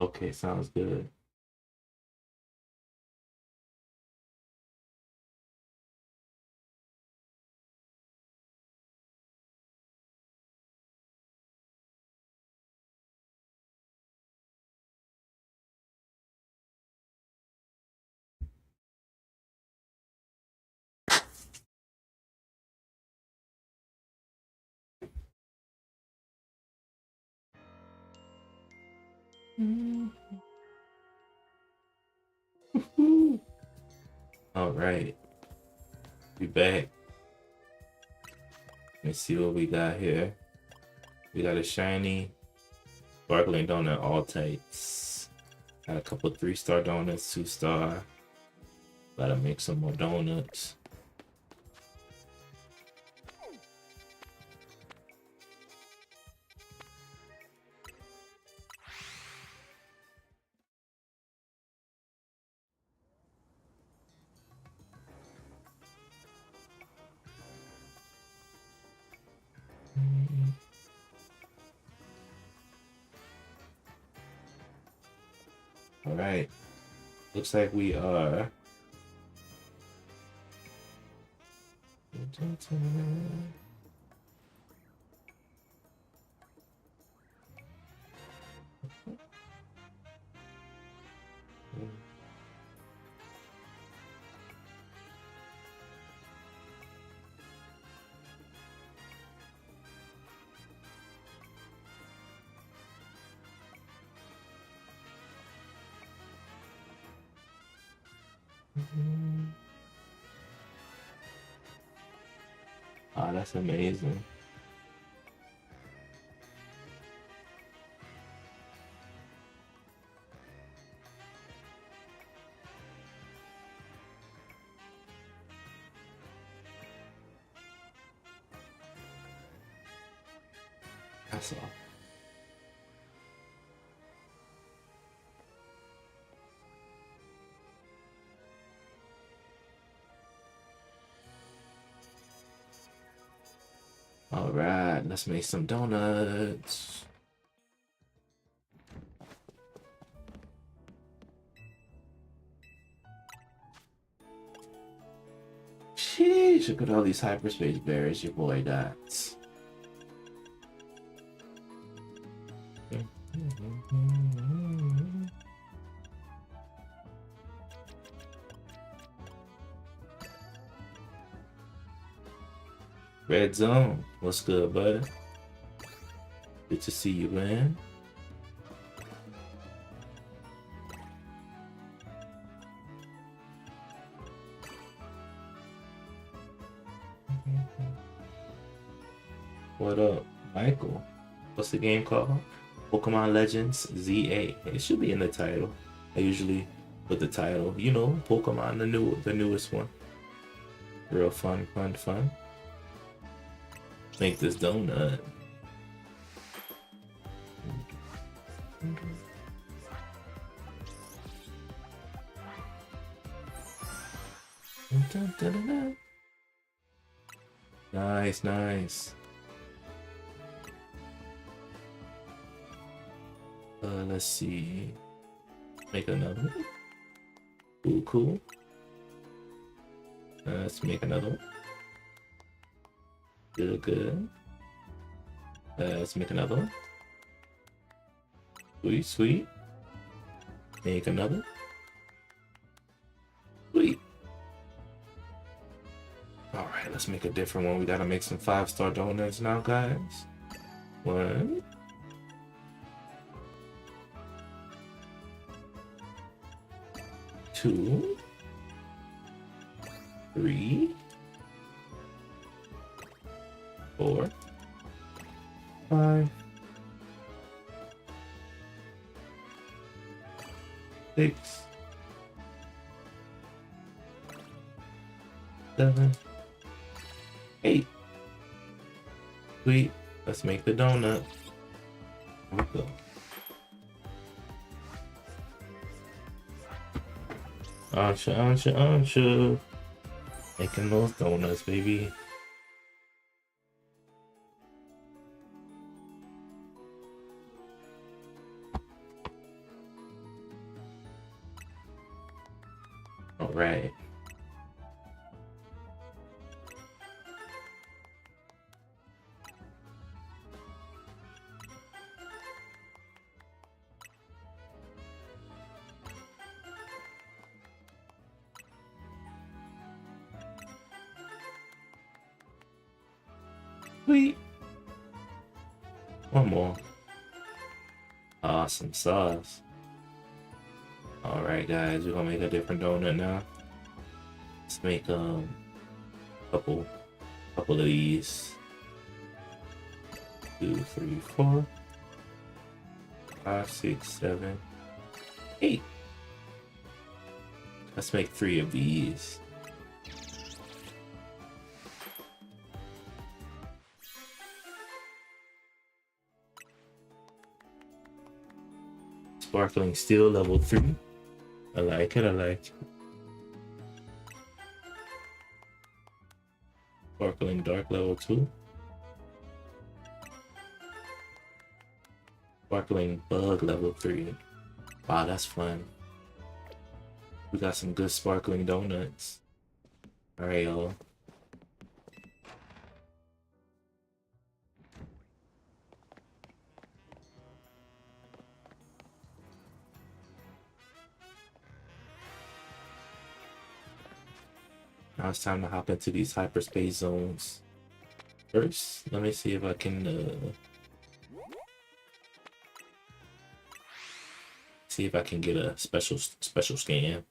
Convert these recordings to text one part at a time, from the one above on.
Okay, sounds good. All right, we back. Let's see what we got here. We got a shiny sparkling donut, all types. Got a couple 3-star donuts, 2-star. Gotta make some more donuts. All right, looks like we are. Oh, that's amazing. That's all. All right, let's make some donuts. Sheesh, look at all these hyperspace berries your boy got. Red Zone, what's good, bud? Good to see you, man. What up, Michael? What's the game called? Pokémon Legends ZA. It should be in the title. I usually put the title. You know, Pokemon, the newest one. Real fun, fun, fun. Make this donut. Nice, nice. Let's see. Make another one. Cool, cool. Let's make another one. Good, good. Let's make another one. Sweet, sweet. Make another. Sweet. Alright, let's make a different one. We gotta make some 5-star donuts now, guys. 1. 2. 3. 4. 5. 6. 7. 8. Sweet. Let's make the donut. Here we go. Ansha. Making those donuts, baby. right. Sweet. One more. Awesome sauce. Alright guys, we're gonna make a different donut now. Let's make couple of these. 2, 3, 4, 5, 6, 7, 8. Let's make 3 of these. Sparkling steel level 3. I like it, I like it. Sparkling dark level 2. Sparkling bug level 3. Wow, that's fun. We got some good sparkling donuts. Alright, y'all. Now it's time to hop into these hyperspace zones. First, let me see if I can get a special scan.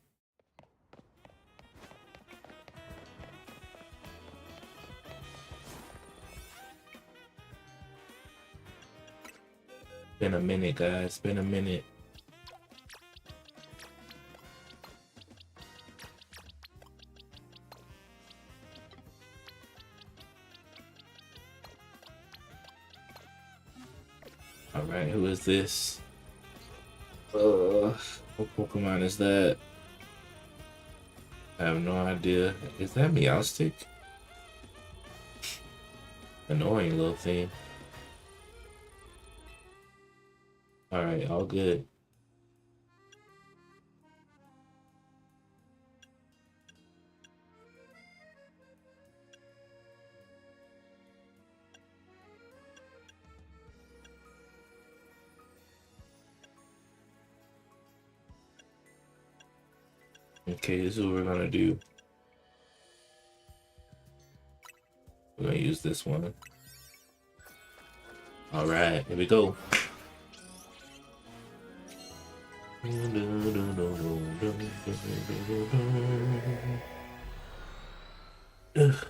Been a minute, guys. Been a minute. Alright, who is this? What Pokemon is that? I have no idea. Is that Meowstic? Annoying little thing. Alright, all good. Okay, this is what we're gonna do. We're gonna use this one. Alright, here we go. Ugh.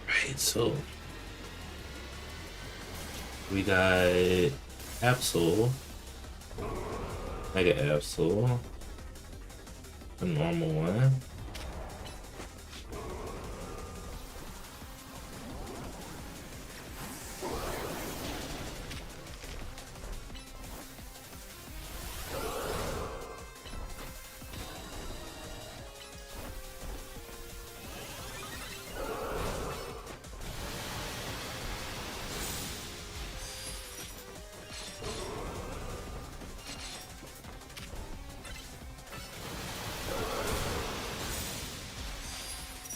Right, so we got Absol, Mega Absol, a normal one.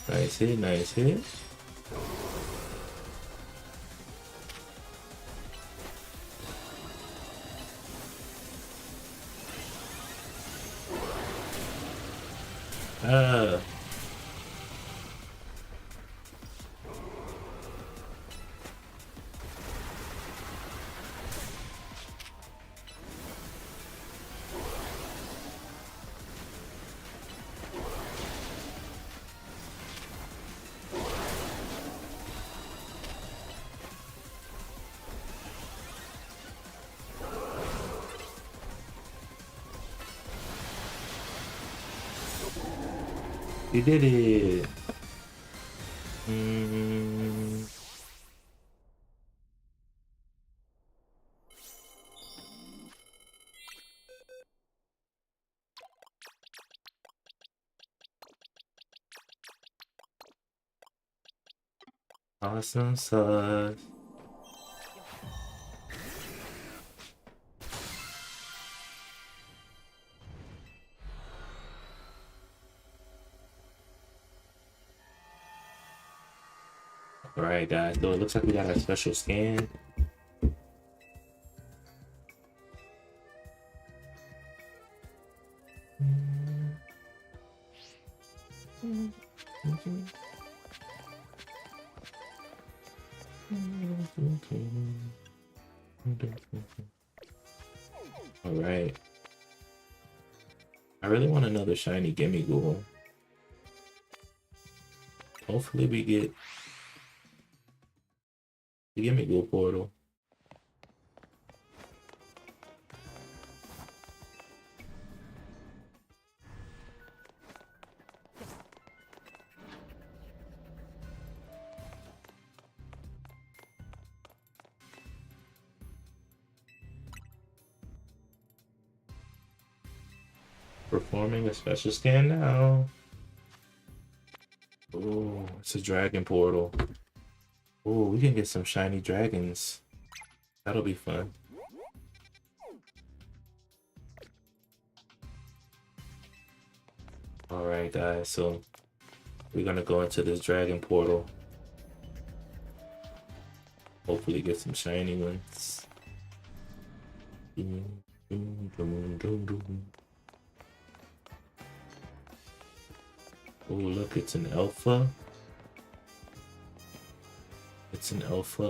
Nice hit, nice hit. Ah. You did it. Awesome sauce. All right, guys. So it looks like we got our special scan. All right. I really want another shiny gimme ghoul. Hopefully we get the gimme ghoul portal. Performing a special scan now. Oh, it's a dragon portal. Oh, we can get some shiny dragons. That'll be fun. Alright, guys, so we're gonna go into this dragon portal. Hopefully get some shiny ones. Oh, look, it's an alpha. It's an alpha,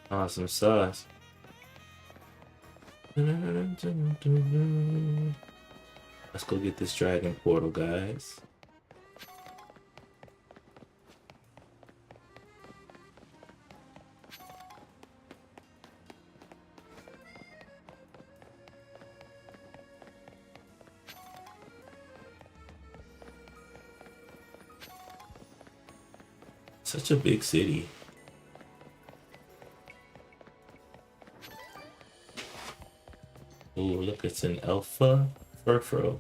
awesome sauce. Let's go get this dragon portal, guys. Such a big city. Oh, look, it's an alpha furfro.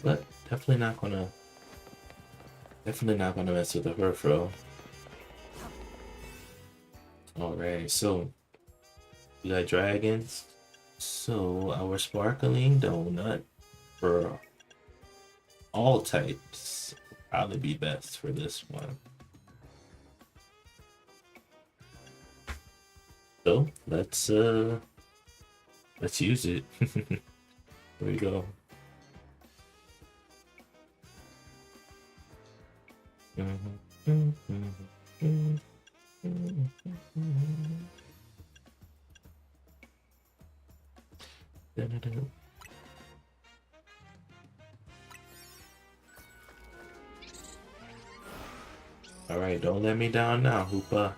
But definitely not gonna mess with the furfro. Alright, so we got dragons. So our sparkling donut for all types will probably be best for this one. So let's use it. Here we go. Alright, don't let me down now, Hoopa.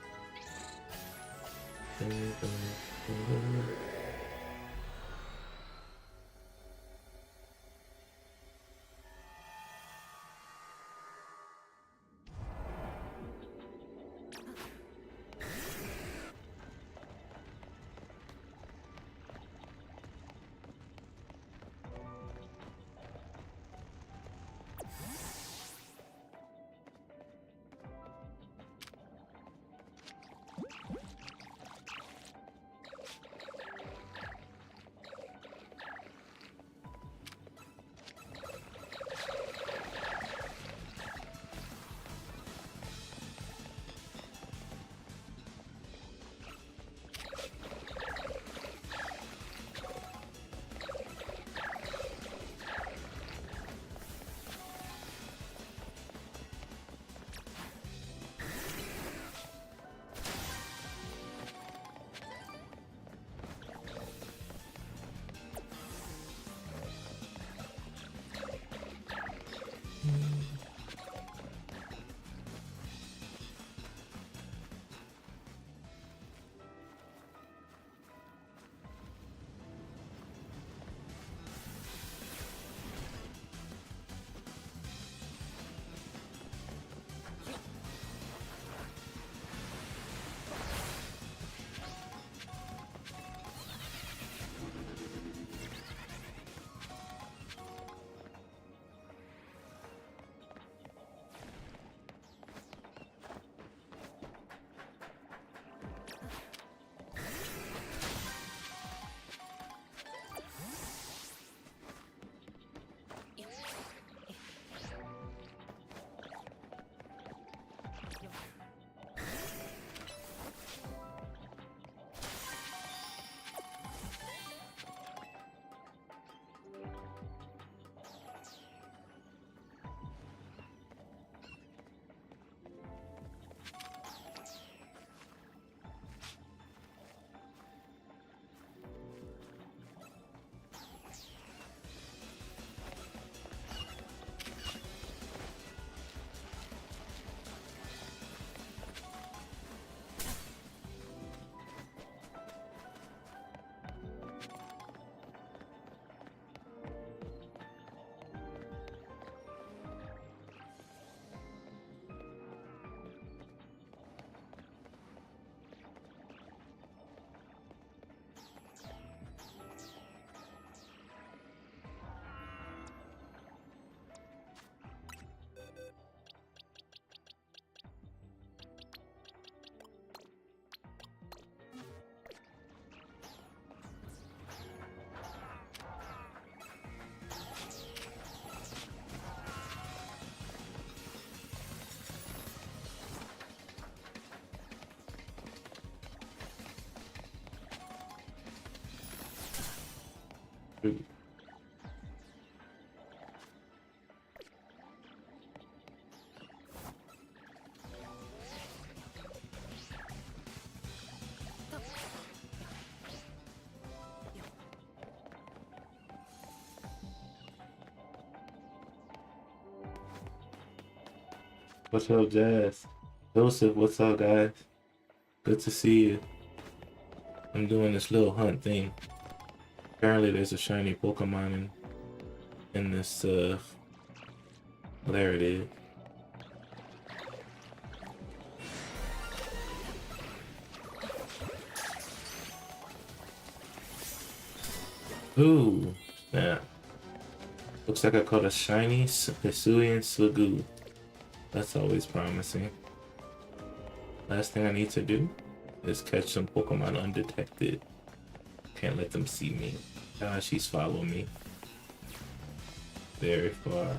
What's up, Jazz? Joseph, what's up, guys? Good to see you. I'm doing this little hunt thing. Apparently there's a shiny Pokemon in this, there it is. Ooh, snap. Looks like I caught a shiny Hisuian Sliggoo. That's always promising. Last thing I need to do is catch some Pokemon undetected. Can't let them see me. She's following me very far.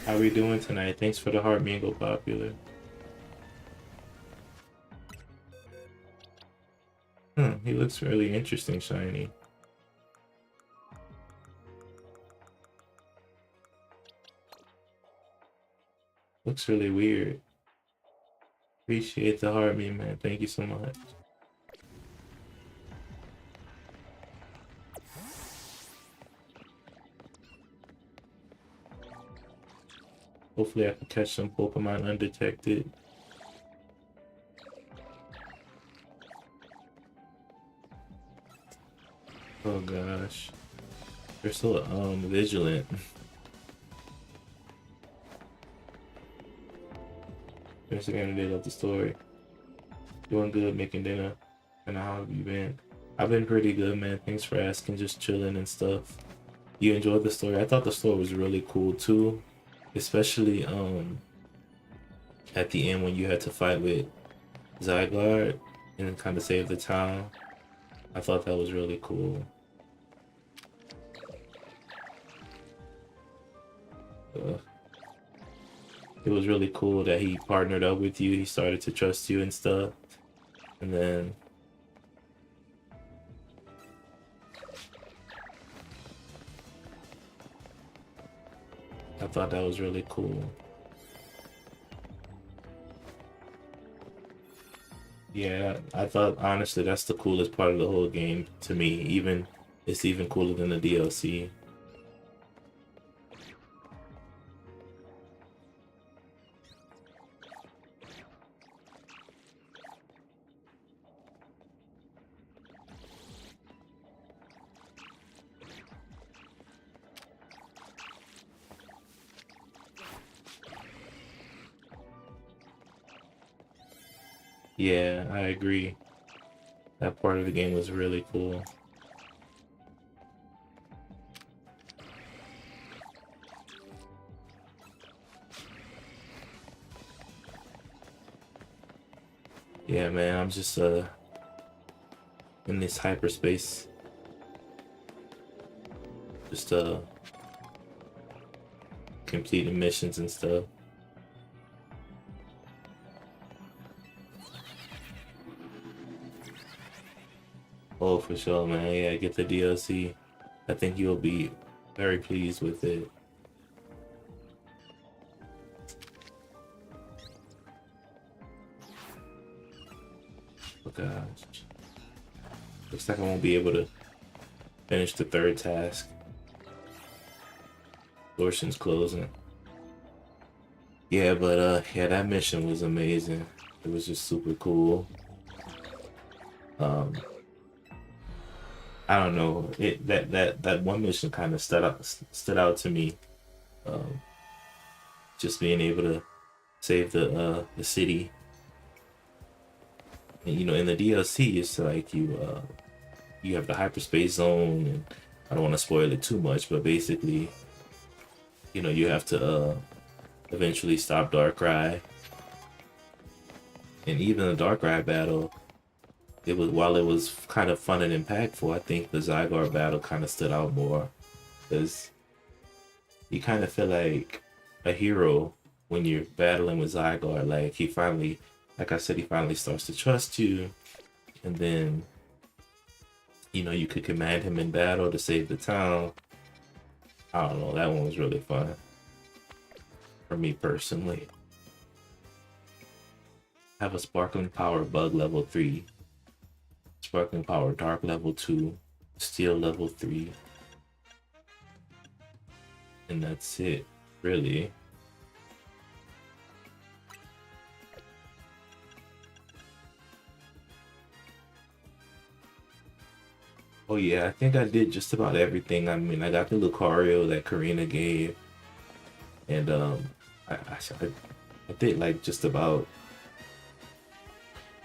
How we doing tonight? Thanks for the heart, Mingo Popular. He looks really interesting, shiny. Looks really weird. Appreciate the heart, man. Thank you so much. Hopefully I can catch some Pokemon undetected. Oh gosh. They're so vigilant. Finish the game today, love the story. Doing good, making dinner. And how have you been? I've been pretty good, man. Thanks for asking. Just chilling and stuff. You enjoyed the story? I thought the story was really cool too. Especially at the end when you had to fight with Zygarde and kind of save the town. I thought that was really cool. It was really cool that he partnered up with you. He started to trust you and stuff. And then I thought that was really cool. Yeah, I thought honestly that's the coolest part of the whole game to me. Even it's even cooler than the DLC. Yeah, I agree. That part of the game was really cool. Yeah, man, I'm just in this hyperspace. Just completing missions and stuff. Oh, for sure, man. Yeah, get the DLC. I think you'll be very pleased with it. Oh gosh. Looks like I won't be able to finish the third task. Dorson's closing. Yeah, but yeah, that mission was amazing. It was just super cool. Um I don't know. That one mission kind of stood out to me. Um just being able to save the city. And you know, in the DLC it's like you have the hyperspace zone, and I don't want to spoil it too much, but basically, you know, you have to eventually stop Darkrai. And even the Darkrai battle, it was while it was kind of fun and impactful, I think the Zygarde battle kind of stood out more because you kind of feel like a hero when you're battling with Zygarde. Like he finally, like I said, he finally starts to trust you, and then you know you could command him in battle to save the town. I don't know, that one was really fun for me personally. Have a Sparkling Power Bug level 3, Sparkling Power Dark level 2, Steel level 3, and that's it, really. Oh yeah, I think I did just about everything. I mean, I got the Lucario that Karina gave, and I did like just about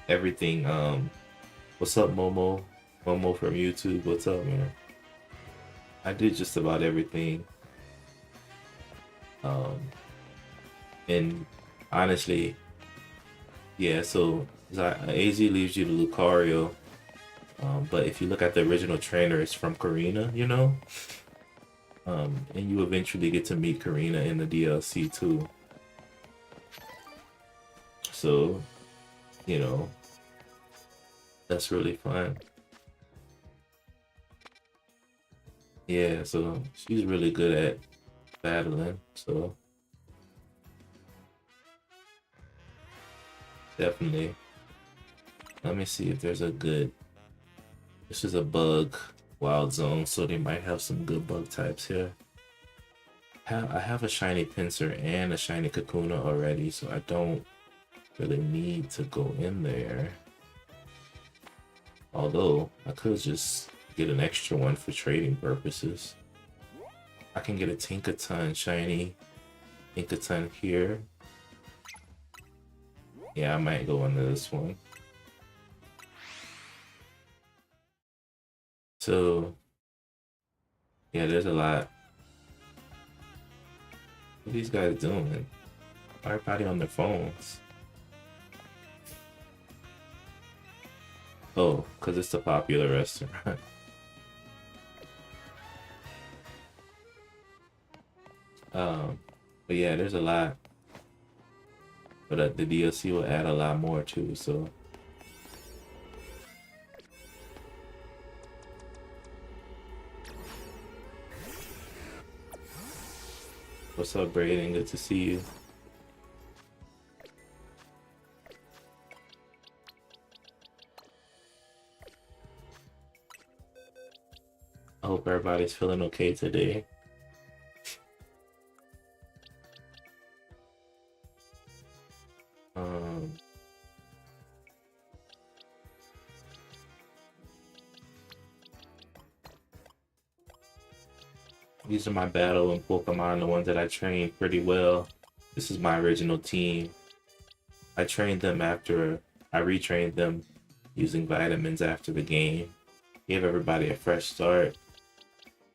everything. What's up, Momo? Momo from YouTube. What's up, man? I did just about everything. Um, and honestly, yeah. So AZ leaves you to Lucario, but if you look at the original trainer, it's from Karina. You know, and you eventually get to meet Karina in the DLC too. So, you know, that's really fun. Yeah, so she's really good at battling. So definitely. Let me see if there's a good. This is a bug wild zone, so they might have some good bug types here. I have a shiny Pinsir and a shiny Kakuna already, so I don't really need to go in there. Although I could just get an extra one for trading purposes. I can get a Tinkaton shiny Tinkaton here. Yeah, I might go into this one. So yeah, there's a lot. What are these guys doing? Everybody on their phones. Oh, because it's a popular restaurant. But yeah, there's a lot. But the DLC will add a lot more too, so. What's up, Brayden? Good to see you. I hope everybody's feeling okay today. These are my battle and Pokemon, the ones that I trained pretty well. This is my original team. I trained them after I retrained them using vitamins after the game. Gave everybody a fresh start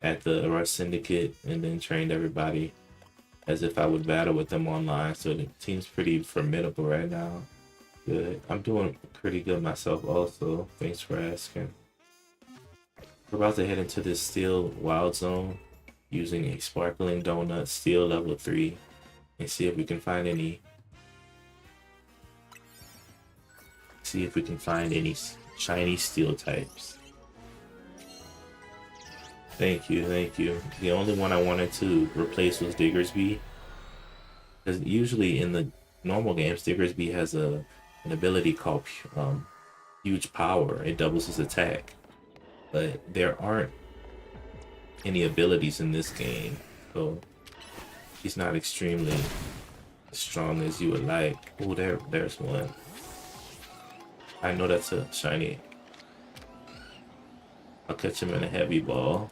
at the Rush Syndicate and then trained everybody as if I would battle with them online. So the team's pretty formidable right now. Good. I'm doing pretty good myself also. Thanks for asking. We're about to head into this Steel Wild Zone using a Sparkling Donut Steel level 3 and see if we can find any shiny steel types. Thank you, thank you. The only one I wanted to replace was Diggersby, because usually in the normal games Diggersby has an ability called Huge Power. It doubles his attack, but there aren't any abilities in this game, so he's not extremely strong as you would like. Oh, there's one. I know that's a shiny. I'll catch him in a heavy ball.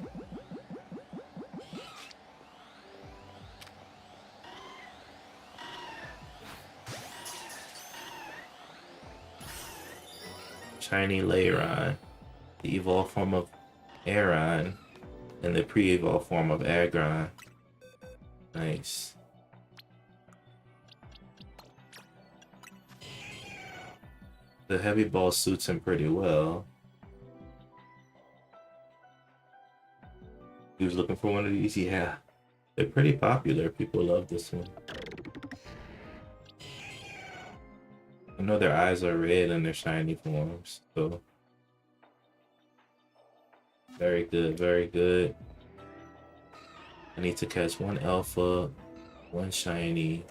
Shiny Lairon, the evolved form of Aron, and the pre-evolved form of Aggron. Nice. The heavy ball suits him pretty well. He was looking for one of these. Yeah, they're pretty popular. People love this one. I know their eyes are red in their shiny forms, so very good, very good. I need to catch one alpha, one shiny.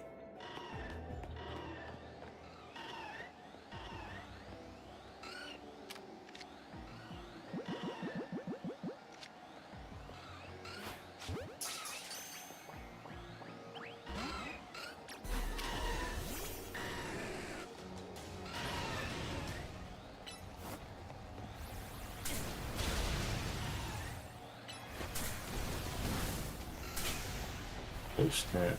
Push that.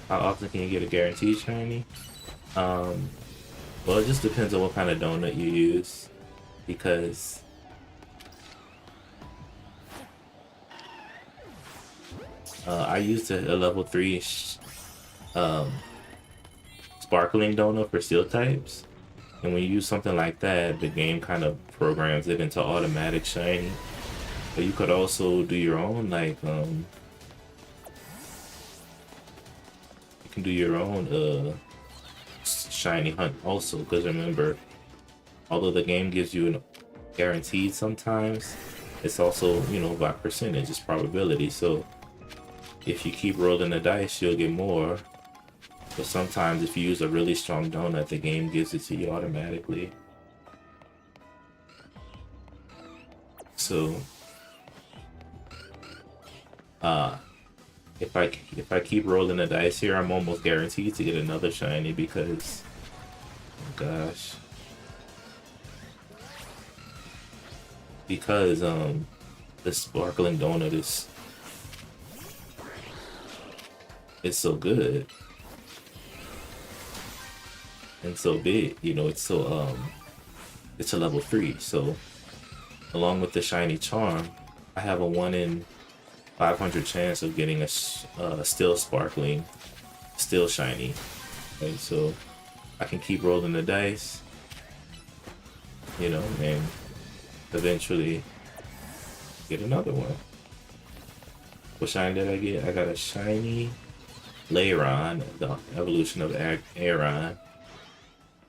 How often can you get a guaranteed shiny? Well, it just depends on what kind of donut you use, because I used a level 3 Sparkling Donut for steel types, and when you use something like that, the game kind of programs it into automatic shiny. But you could also do your own, like you can do your own shiny hunt also, because remember, although the game gives you an guaranteed sometimes, it's also, you know, by percentage, it's probability. So if you keep rolling the dice, you'll get more. But sometimes if you use a really strong donut, the game gives it to you automatically. So uh if I keep rolling the dice here, I'm almost guaranteed to get another shiny because, oh gosh, because the sparkling donut is it's so good and so big. You know, it's a level 3. So along with the shiny charm, I have a 1 in 500 chance of getting a still sparkling, still shiny. Right, so I can keep rolling the dice, you know, and eventually get another one. What shiny did I get? I got a shiny Lairon, the evolution of Aeron.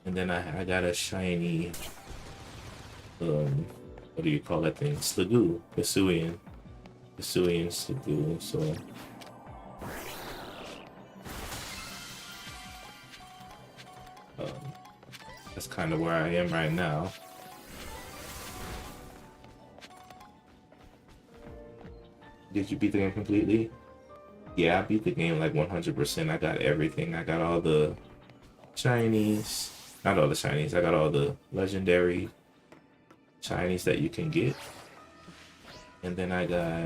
And then I got a shiny, what do you call that thing? Sliggoo, Hisuian Sliggoo. So that's kind of where I am right now. Did you beat the game completely? Yeah, I beat the game like 100%. I got everything. I got all the shinies. Not all the shinies. I got all the legendary shinies that you can get. And then I got,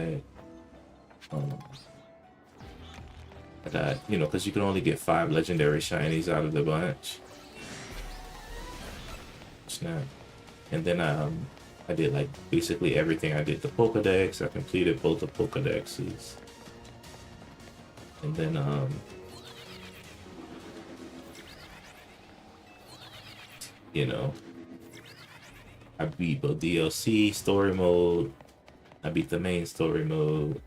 you know, because you can only get 5 legendary shinies out of the bunch. Snap. And then I did like basically everything. I did the Pokedex. I completed both the Pokedexes. And then you know, I beat both DLC, story mode. I beat the main story mode.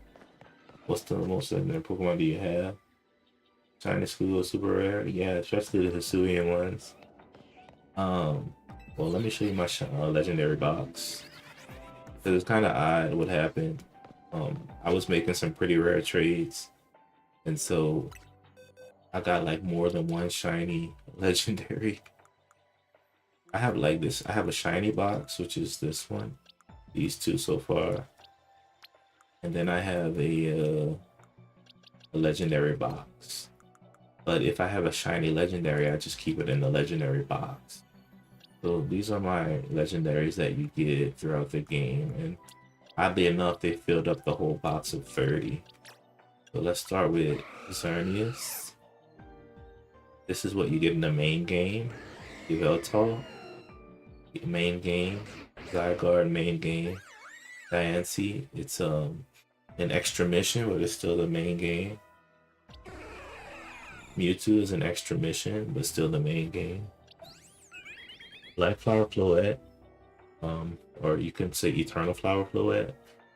What's the most legendary Pokemon do you have? China School super rare? Yeah, especially the Hisuian ones. Well, let me show you my legendary box. It was kind of odd what happened. I was making some pretty rare trades, and so I got like more than one shiny legendary. I have like this. I have a shiny box, which is this one. These two so far, and then I have a legendary box. But if I have a shiny legendary, I just keep it in the legendary box. So these are my legendaries that you get throughout the game, and oddly enough, they filled up the whole box of 30. So let's start with Xerneas. This is what you get in the main game. Yveltal, main game. Zygarde, main game. Diancie, it's an extra mission, but it's still the main game. Mewtwo is an extra mission, but still the main game. Black Flower Floette, or you can say Eternal Flower Floette.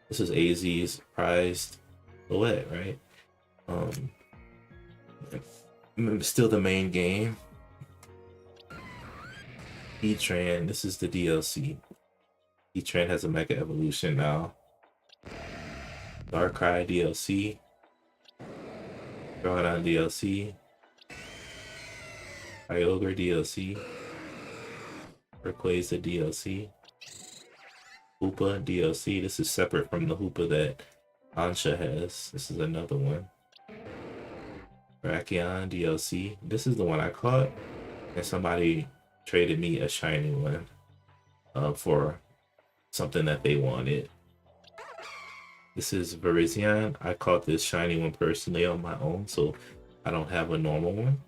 This is AZ's prized Floette, right? Still the main game. Heatran, this is the DLC. Heatran has a Mega Evolution now. Darkrai DLC. Groudon DLC. Kyogre DLC. Rayquaza DLC. Hoopa DLC. This is separate from the Hoopa that Ansha has. This is another one. Brachion DLC. This is the one I caught, and somebody traded me a shiny one for something that they wanted. This is Virizion. I caught this shiny one personally on my own, so I don't have a normal one.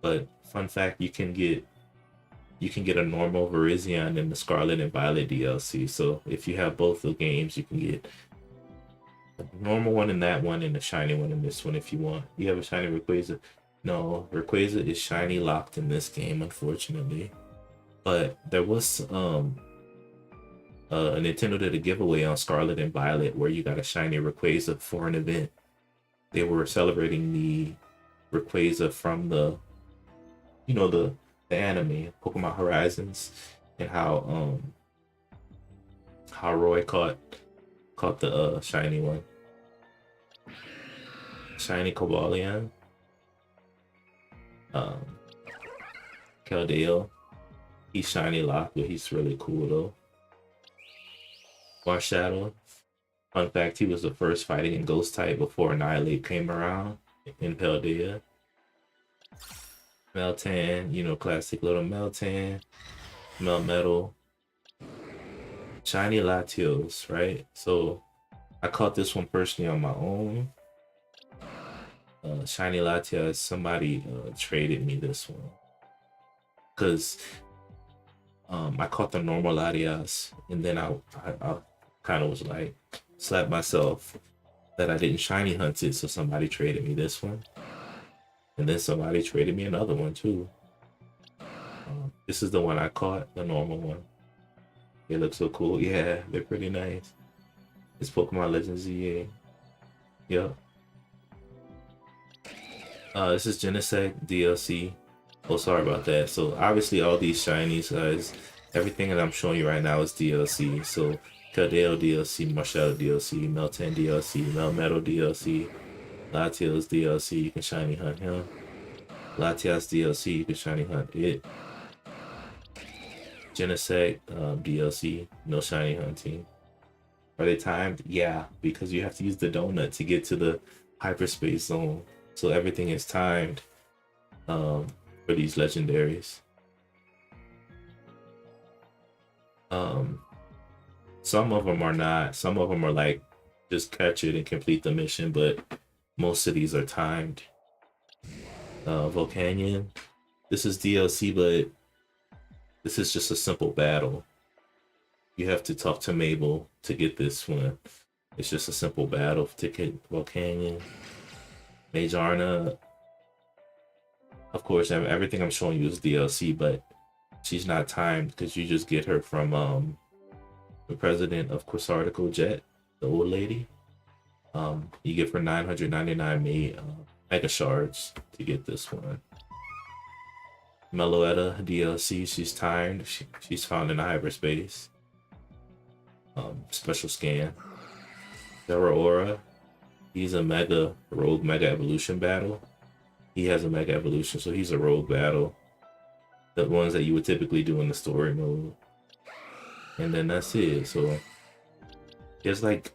But fun fact, you can get a normal Virizion in the Scarlet and Violet DLC. So if you have both the games, you can get a normal one in that one and a shiny one in this one if you want. You have a shiny Rayquaza. No, Rayquaza is shiny locked in this game, unfortunately. But there was Nintendo did a giveaway on Scarlet and Violet where you got a shiny Rayquaza for an event. They were celebrating the Rayquaza from the anime Pokemon Horizons, and how Roy caught the shiny one. Shiny Cobalion. Um, Keldeo, he's shiny lock, but he's really cool though. Marshadow, fun fact, he was the first fighting in Ghost type before Annihilate came around in Paldea. Meltan, you know, classic little Meltan. Melmetal. Shiny Latios, right? So I caught this one personally on my own. Shiny Latias, somebody traded me this one. Because I caught the normal Latias, and then I kind of was like, slapped myself that I didn't shiny hunt it, so somebody traded me this one. And then somebody traded me another one too. This is the one I caught, the normal one. They look so cool. Yeah, they're pretty nice. It's Pokemon Legends ZA. Yep. This is Genesect DLC. Oh, sorry about that. So obviously all these shinies, guys, everything that I'm showing you right now is DLC. So Keldeo DLC, Marshadow DLC, Meltan DLC, Melmetal DLC, Latios DLC, you can shiny hunt him. Latias DLC, you can shiny hunt it. Genesect DLC, no shiny hunting. Are they timed? Yeah, because you have to use the donut to get to the hyperspace zone. So everything is timed for these legendaries. Some of them are not. Some of them are like just catch it and complete the mission, but most of these are timed. Volcanion. This is DLC, but this is just a simple battle. You have to talk to Mabel to get this one. It's just a simple battle to get Volcanion. Magearna. Of course, everything I'm showing you is DLC, but she's not timed because you just get her from the president of Quasarticle Jet, the old lady. You get for 999 mega shards to get this one. Meloetta DLC, she's timed. She's found in hyperspace. Special scan. Zeraora, he's a rogue mega evolution battle. He has a mega evolution, so he's a rogue battle. The ones that you would typically do in the story mode. And then that's it. So there's like,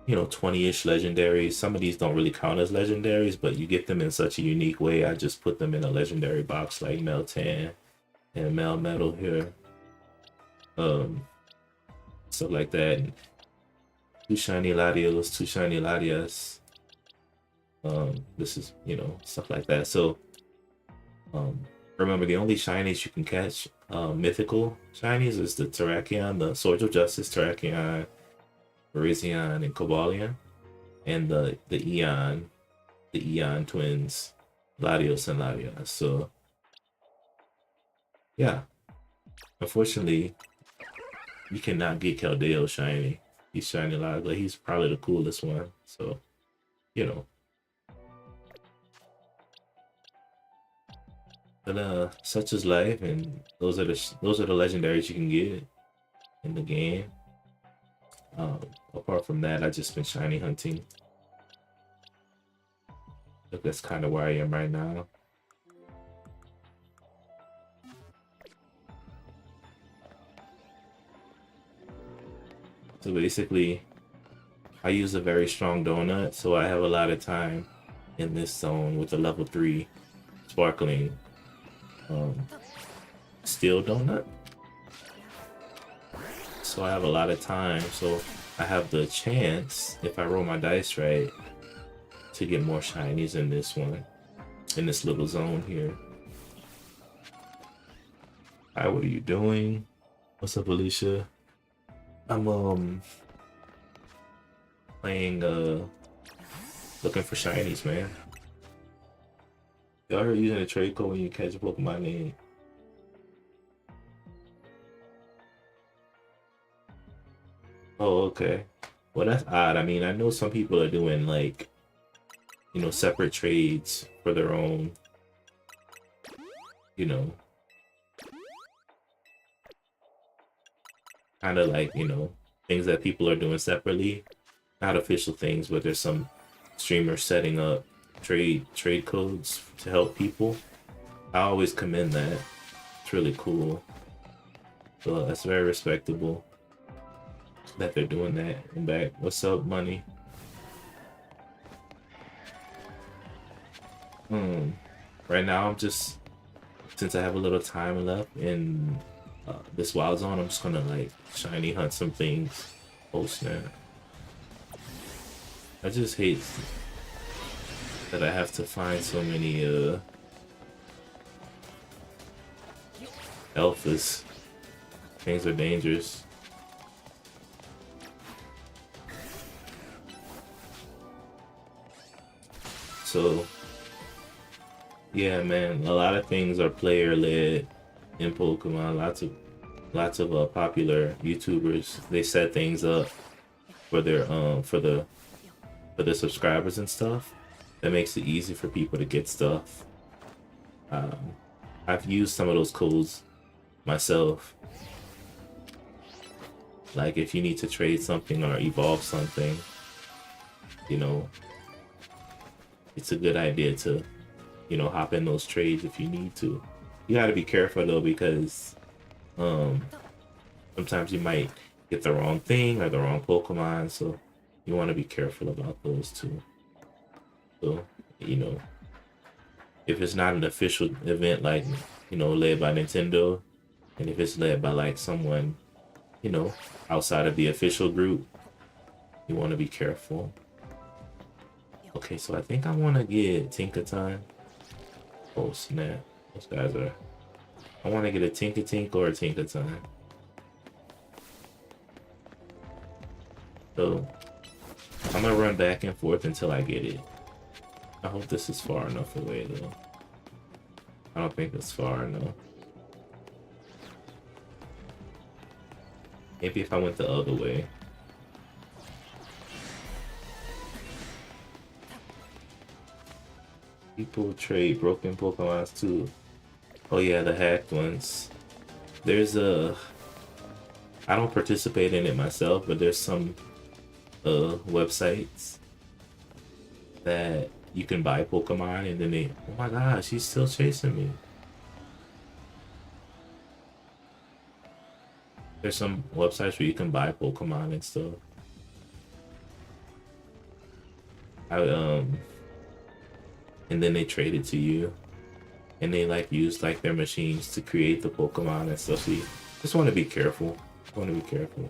20-ish legendaries. Some of these don't really count as legendaries, but you get them in such a unique way. I just put them in a legendary box like Meltan and Melmetal here. Stuff like that. And 2 shiny Latios, 2 shiny Latias. This is, stuff like that. So remember, the only shinies you can catch, mythical shinies, is the Terrakion, the Sword of Justice Terrakion, Virizion, and Cobalion, and the Eon twins, Latios and Latias. So yeah, unfortunately, you cannot get Keldeo shiny. He's shiny a lot, but he's probably the coolest one. So, But such is life, and those are the legendaries you can get in the game. Apart from that, I just been shiny hunting. But that's kind of where I am right now. So basically, I use a very strong donut, so I have a lot of time in this zone with a level 3 sparkling steel donut. So I have a lot of time, so I have the chance, if I roll my dice right, to get more shinies in this one, in this little zone here. Hi, what are you doing? What's up, Alicia? I'm playing looking for shinies, man. Y'all are using a trade code when you catch a Pokemon name. Oh, okay. Well, that's odd. I mean, I know some people are doing like, separate trades for their own, kind of like, things that people are doing separately. Not official things, but there's some streamers setting up trade codes to help people. I always commend that. It's really cool. So that's very respectable that they're doing that. And back, what's up, money? Right now I'm just, since I have a little time left in this wild zone, I'm just gonna like shiny hunt some things. Oh snap! I just hate that I have to find so many alphas. Things are dangerous. So yeah, man, a lot of things are player led in Pokemon. Lots of popular YouTubers, they set things up for their for the subscribers and stuff. That makes it easy for people to get stuff. Um, I've used some of those codes myself. Like if you need to trade something or evolve something, you know, it's a good idea to, you know, hop in those trades if you need to. You got to be careful though, because sometimes you might get the wrong thing or the wrong Pokemon, so you want to be careful about those too. So, you know, if it's not an official event like, you know, led by Nintendo, and if it's led by like someone, you know, outside of the official group, you want to be careful. Okay, so I think I want to get Tinkaton. Oh snap, those guys are... I want to get a Tinkatink or a Tinkaton. So I'm gonna run back and forth until I get it. I hope this is far enough away though. I don't think it's far enough. Maybe if I went the other way. People trade broken Pokemons too. Oh yeah, the hacked ones. There's a... I don't participate in it myself, but there's some websites that you can buy Pokemon and then they... Oh my gosh, he's still chasing me. There's some websites where you can buy Pokemon and stuff. And then they trade it to you, and they like use like their machines to create the Pokemon and stuff. So you just want to be careful. Want to be careful.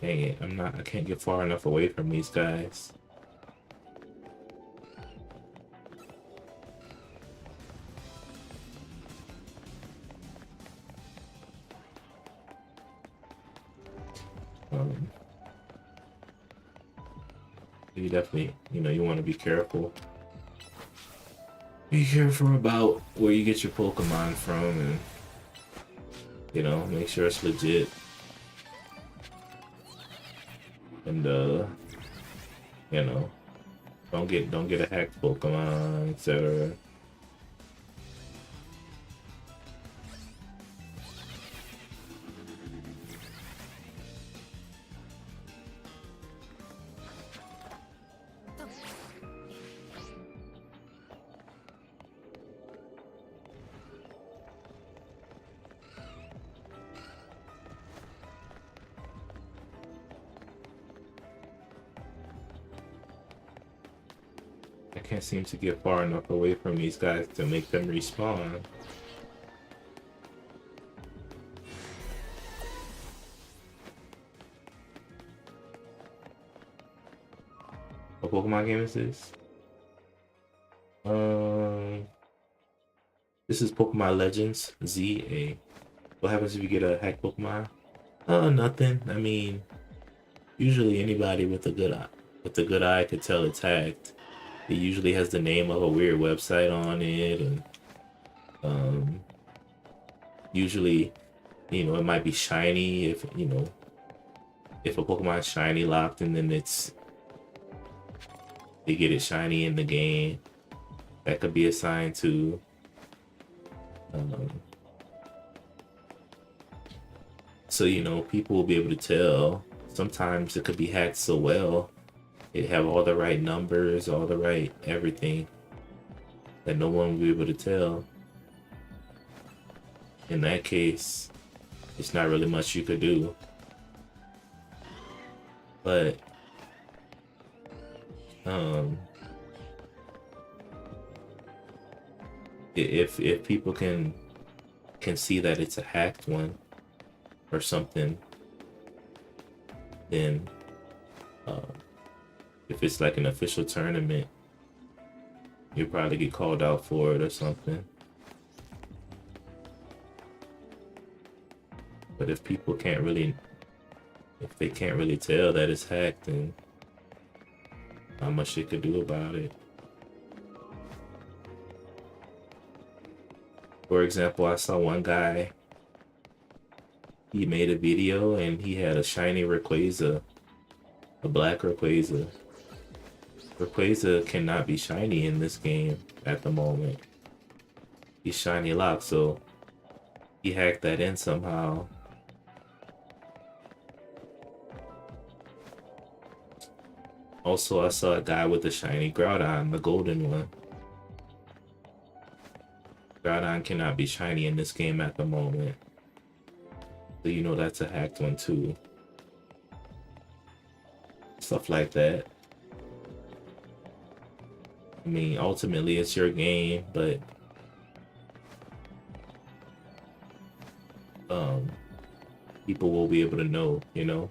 Dang it, I can't get far enough away from these guys. You definitely, you know, you want to be careful. Be careful about where you get your Pokemon from, and you know, make sure it's legit. And you know, don't get a hacked Pokemon, etc. I can't seem to get far enough away from these guys to make them respawn. What Pokemon game is this? This is Pokemon Legends ZA. What happens if you get a hacked Pokemon? Nothing. I mean, usually anybody with a good eye could tell it's hacked. It usually has the name of a weird website on it, and usually, you know, it might be shiny if, you know, if a Pokemon is shiny locked, and then they get it shiny in the game. That could be a sign too. So, you know, people will be able to tell. Sometimes it could be hacked so well. It have all the right numbers, all the right everything that no one will be able to tell. In that case, it's not really much you could do. But if people can see that it's a hacked one or something, then if it's like an official tournament, you'll probably get called out for it or something. But if people can't really, if they can't really tell that it's hacked, then not much they could do about it. For example, I saw one guy, he made a video and he had a shiny Rayquaza, a black Rayquaza. Rayquaza cannot be shiny in this game at the moment. He's shiny locked, so he hacked that in somehow. Also, I saw a guy with a shiny Groudon, the golden one. Groudon cannot be shiny in this game at the moment. So you know that's a hacked one too. Stuff like that. I mean, ultimately it's your game, but people will be able to know, you know?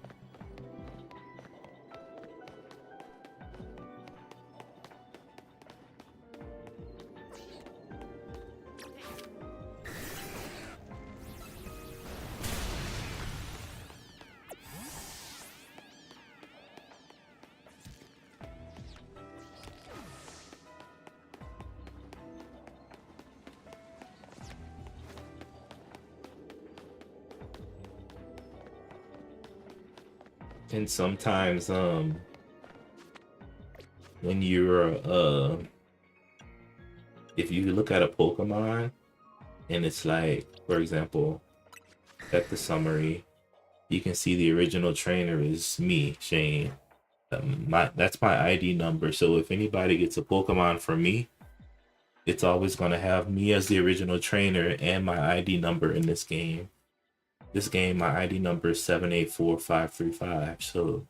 And sometimes when you're if you look at a Pokemon and it's like, for example, at the summary, you can see the original trainer is me, Shane. That's my ID number. So if anybody gets a Pokemon from me, it's always going to have me as the original trainer and my ID number in this game. This game, my ID number is 784535. So,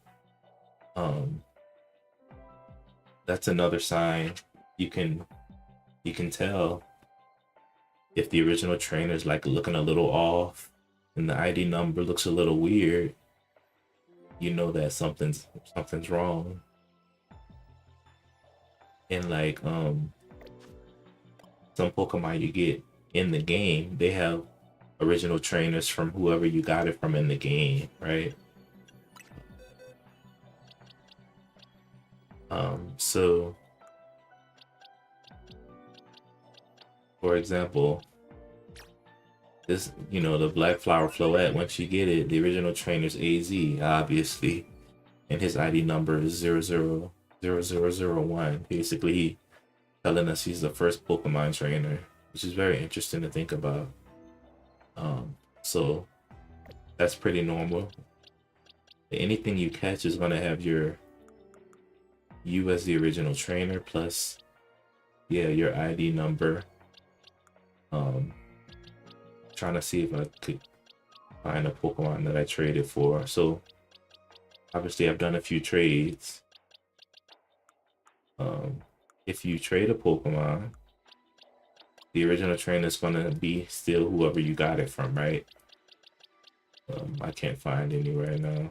that's another sign you can tell if the original trainer is like looking a little off and the ID number looks a little weird. You know that something's wrong. And like some Pokemon you get in the game, they have original trainers from whoever you got it from in the game, right? So for example, this, you know, the Black Flower Floette, once you get it, the original trainer's AZ, obviously, and his ID number is 000001. Basically telling us he's the first Pokemon trainer, which is very interesting to think about. So that's pretty normal. Anything you catch is gonna have you as the original trainer plus, yeah, your ID number. Trying to see if I could find a Pokemon that I traded for. So obviously I've done a few trades. If you trade a Pokemon, the original trainer is gonna be still whoever you got it from, right? I can't find any right now.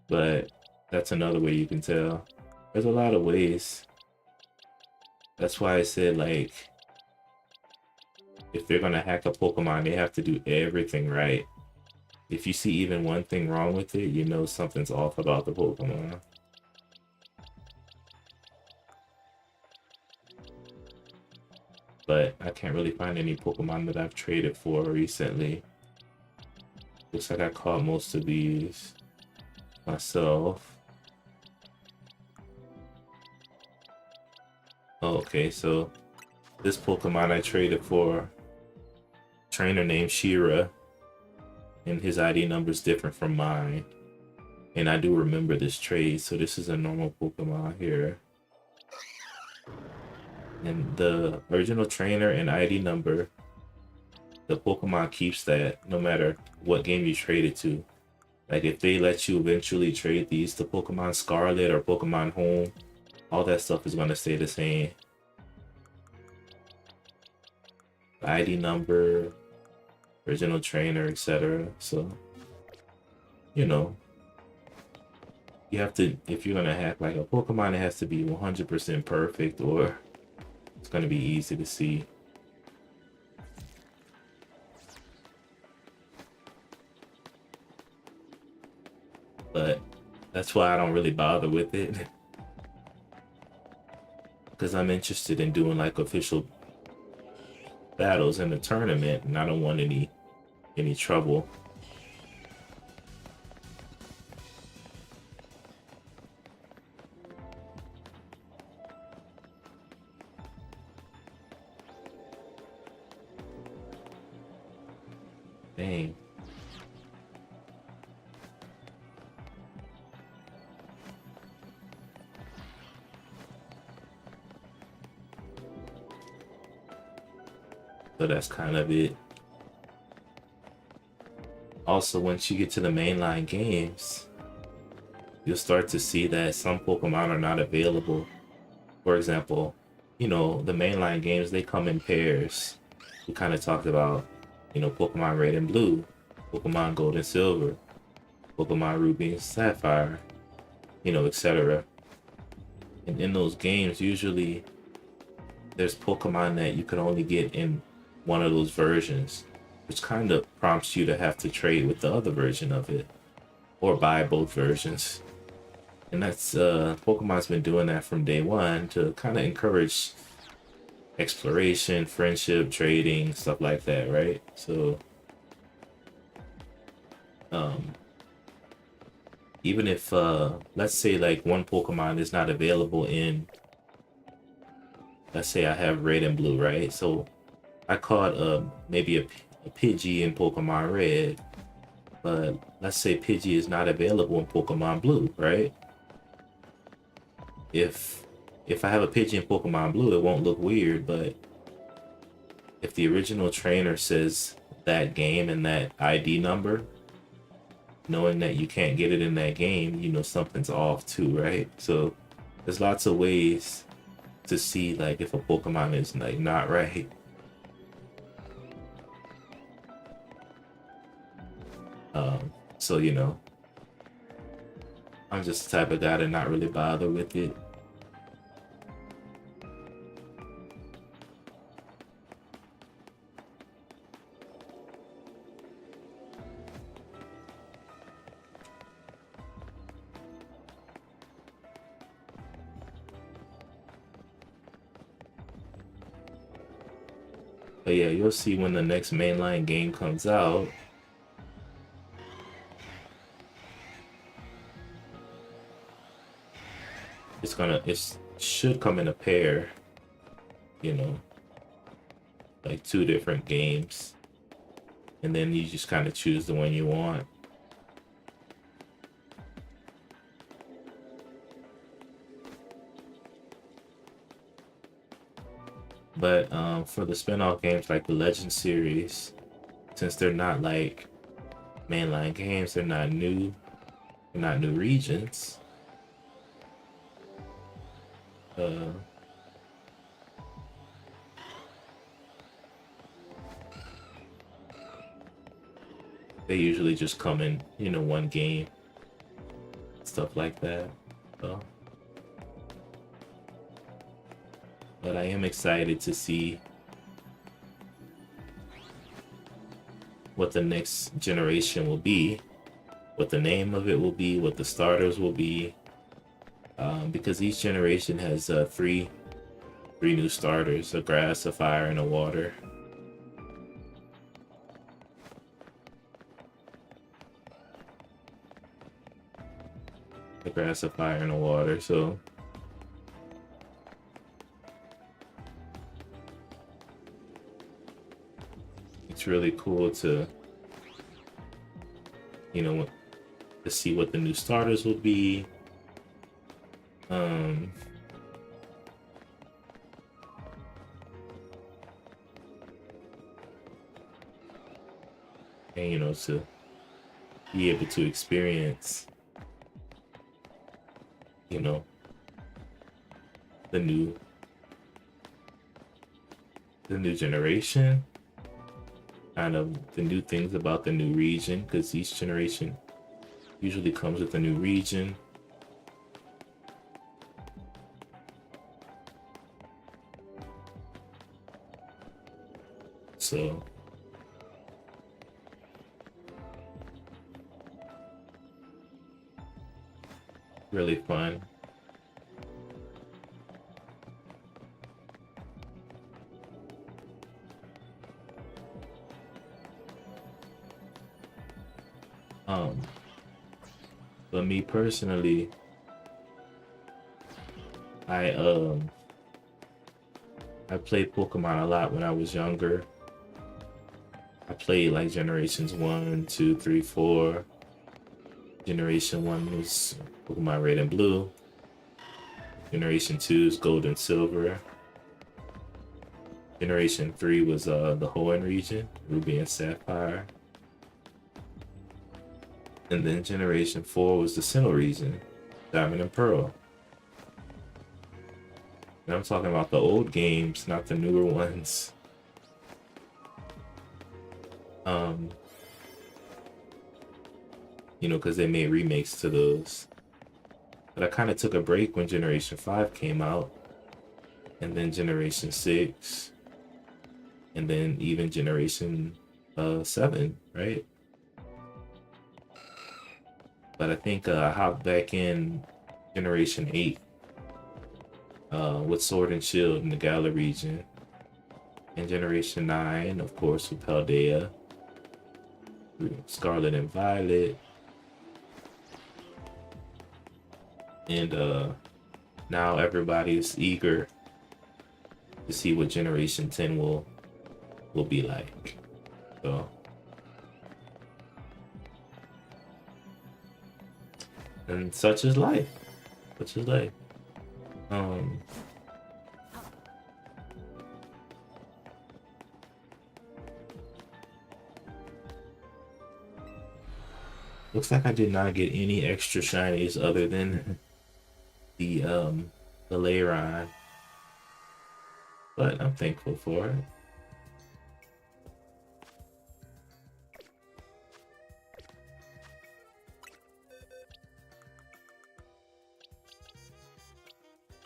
But that's another way you can tell. There's a lot of ways. That's why I said, like, if they're gonna hack a Pokemon, they have to do everything right. If you see even one thing wrong with it, you know something's off about the Pokemon. But I can't really find any Pokemon that I've traded for recently. Looks like I caught most of these myself. Oh, okay, so this Pokemon I traded for trainer named Shira, and his ID number is different from mine. And I do remember this trade, so this is a normal Pokemon here. And the original trainer and ID number, the Pokemon keeps that no matter what game you trade it to. Like if they let you eventually trade these to Pokemon Scarlet or Pokemon Home, all that stuff is going to stay the same. ID number, original trainer, etc. So, you know, you have to, if you're going to hack like a Pokemon, it has to be 100% perfect or it's going to be easy to see. But that's why I don't really bother with it. Because I'm interested in doing like official battles in the tournament and I don't want any trouble. Dang. So that's kind of it. Also, once you get to the mainline games, you'll start to see that some Pokemon are not available. For example, you know, the mainline games, they come in pairs. We kind of talked about, you know, Pokemon Red and Blue, Pokemon Gold and Silver, Pokemon Ruby and Sapphire, you know, etc. And in those games, usually there's Pokemon that you can only get in one of those versions, which kind of prompts you to have to trade with the other version of it or buy both versions. And that's Pokemon's been doing that from day one to kind of encourage exploration, friendship, trading, stuff like that, right? So even if let's say like one Pokemon is not available in, let's say I have Red and Blue, right? So I caught maybe a Pidgey in Pokemon Red, but let's say Pidgey is not available in Pokemon Blue, right? If I have a Pidgey in Pokemon Blue, it won't look weird, but if the original trainer says that game and that ID number, knowing that you can't get it in that game, you know something's off too, right? So there's lots of ways to see like if a Pokemon is like not right. So you know, I'm just the type of guy to not really bother with it. But yeah, you'll see when the next mainline game comes out. It should come in a pair, you know, like 2 different games. And then you just kind of choose the one you want. But for the spin-off games like the Legend series, since they're not like mainline games, they're not new regions. They usually just come in, you know, one game, stuff like that. So, but I am excited to see what the next generation will be, what the name of it will be, what the starters will be, because each generation has three new starters: a grass, a fire, and a water. A grass, a fire, and a water. So it's really cool to, you know, to see what the new starters will be. And you know, to be able to experience, you know, the new generation, kind of the new things about the new region, because each generation usually comes with a new region. So really fun. But me personally, I played Pokemon a lot when I was younger. I played like generations 1, 2, 3, 4. Generation 1 was Pokemon Red and Blue. Generation 2 is Gold and Silver. Generation 3 was the Hoenn region, Ruby and Sapphire. And then Generation 4 was the Sinnoh region, Diamond and Pearl. And I'm talking about the old games, not the newer ones. You know, because they made remakes to those. But I kind of took a break when Generation 5 came out. And then Generation 6. And then even Generation 7, right? But I think I hopped back in Generation 8 with Sword and Shield in the Galar region. And Generation 9, of course, with Paldea, Scarlet and Violet. And now everybody is eager to see what Generation 10 will be like. So, and such is life. Such is life. Looks like I did not get any extra shinies other than the Leyron, but I'm thankful for it.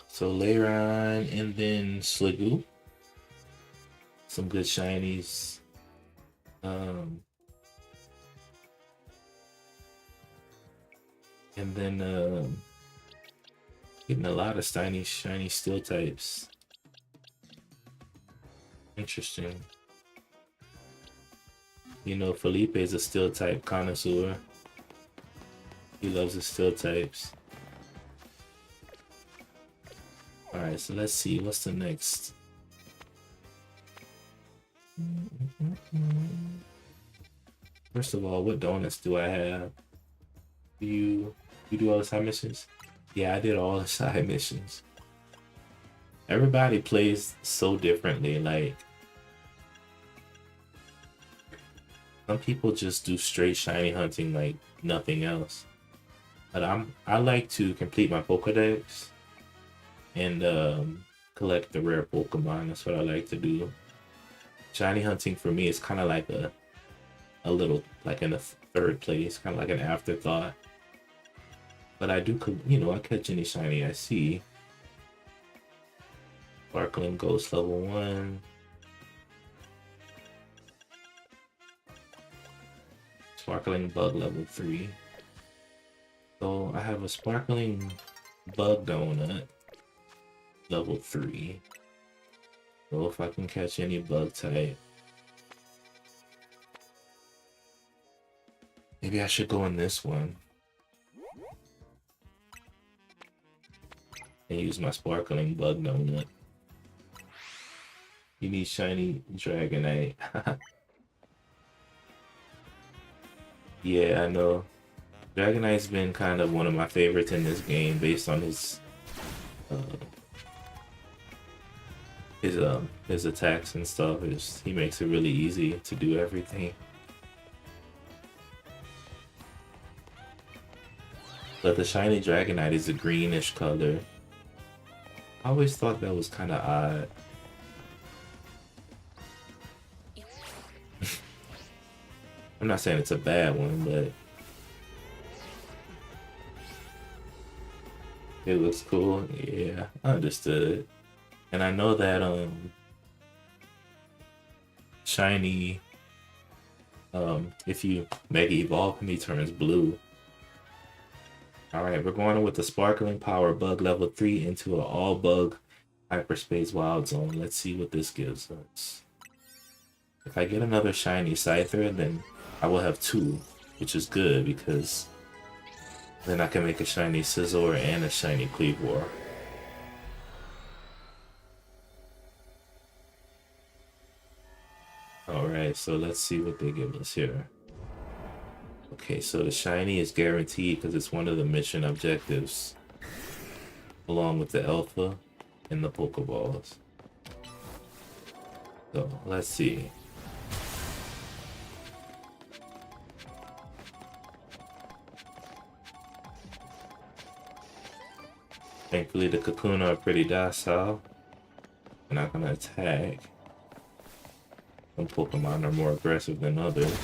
So Leyron and then Sliggoo. Some good shinies. And then getting a lot of shiny steel types. Interesting. You know, Felipe is a steel type connoisseur. He loves his steel types. Alright, so let's see. What's the next? First of all, what donuts do I have? You do all the side missions? Yeah, I did all the side missions. Everybody plays so differently. Like, some people just do straight shiny hunting like nothing else. But I like to complete my Pokédex and collect the rare Pokemon. That's what I like to do. Shiny hunting for me is kind of like a little, like in the third place, kind of like an afterthought. But I do, you know, I catch any shiny I see. Sparkling Ghost level 1. Sparkling Bug level 3. So I have a Sparkling Bug Donut level 3. So if I can catch any bug type. Maybe I should go in this one. And use my Sparkling Bug Donut. You need shiny Dragonite. Yeah, I know. Dragonite's been kind of one of my favorites in this game based on uh, his attacks and stuff. He makes it really easy to do everything. But the shiny Dragonite is a greenish color. I always thought that was kind of odd. I'm not saying it's a bad one, but it looks cool. Yeah, I understood. And I know that shiny if you Mega Evolve him, he turns blue. Alright, we're going with the Sparkling Power Bug level 3 into an all bug hyperspace wild zone. Let's see what this gives us. If I get another shiny Scyther, then I will have 2, which is good because then I can make a shiny Scizor and a shiny Cleavor. Alright, so let's see what they give us here. Okay, so the shiny is guaranteed because it's one of the mission objectives, along with the Alpha and the Pokeballs. So, let's see. Thankfully, the Kakuna are pretty docile. They're not gonna attack. Some Pokemon are more aggressive than others.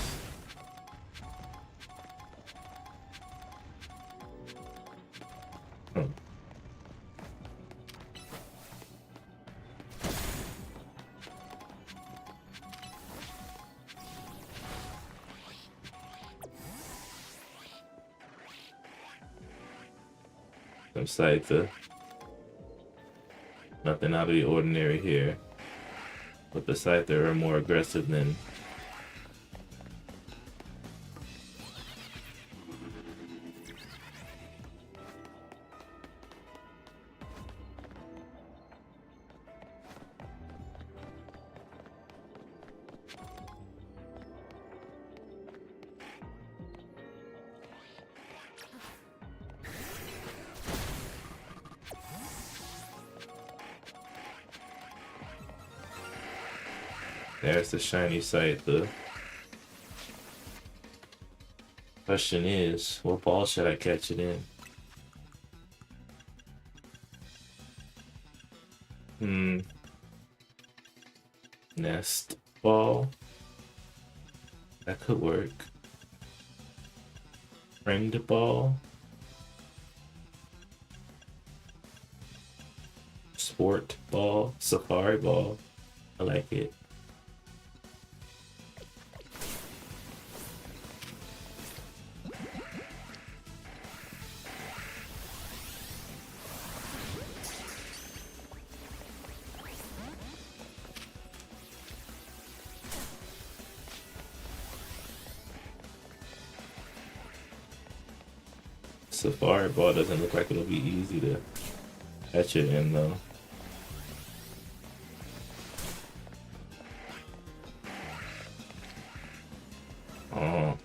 Some Scyther. Nothing out of the ordinary here. But the Scyther are more aggressive than there's the shiny Scyther. Question is, what ball should I catch it in? Nest ball. That could work. Ringed ball. Sport ball. Safari ball. I like it. Safari ball doesn't look like it'll be easy to catch it in though. Oh.